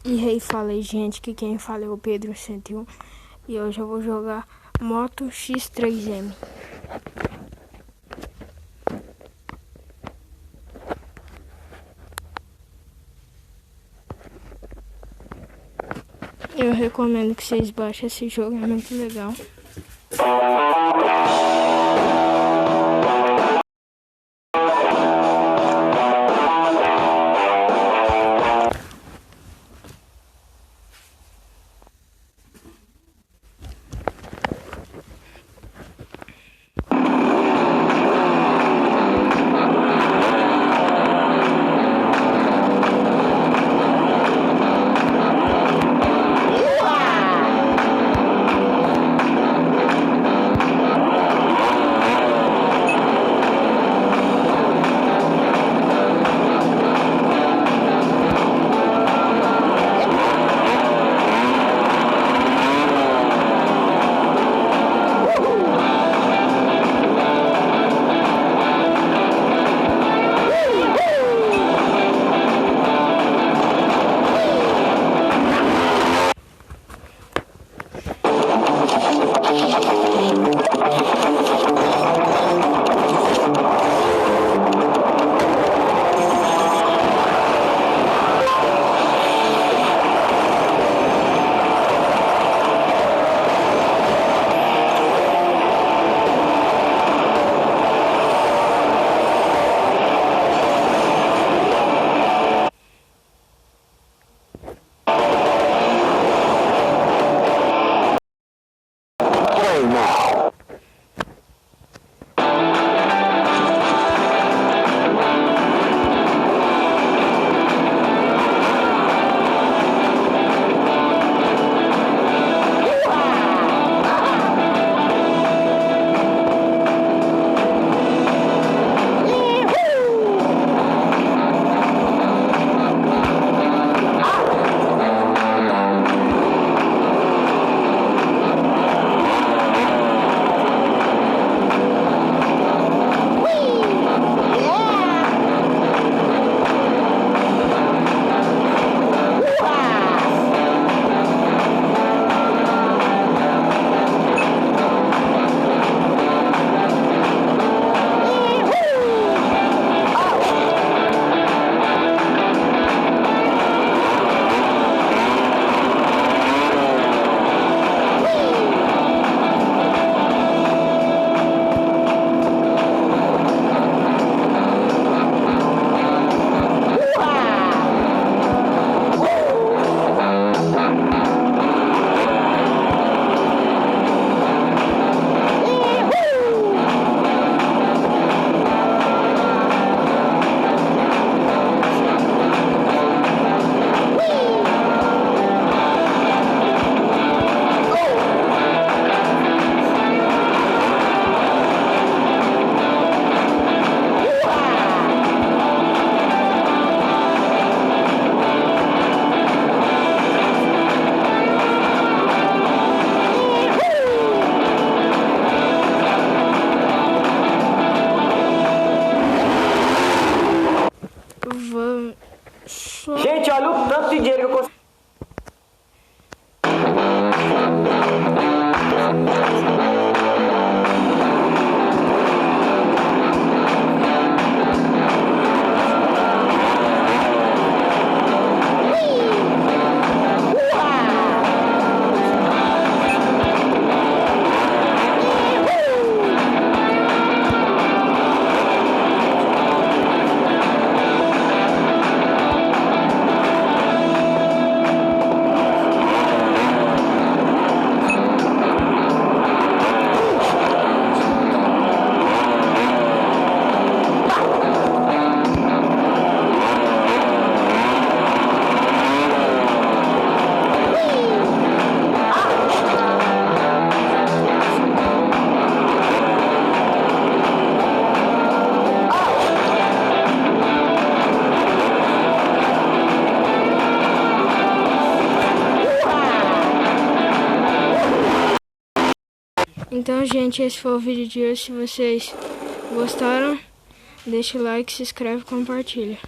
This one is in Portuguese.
E aí, falei, gente, que quem fala é o Pedro 101 e hoje eu vou jogar Moto X3M. Eu recomendo que vocês baixem esse jogo, é muito legal. Gente, olha o tanto de dinheiro que eu consegui. Então, gente, esse foi o vídeo de hoje. Se vocês gostaram, deixa o like, se inscreve e compartilha.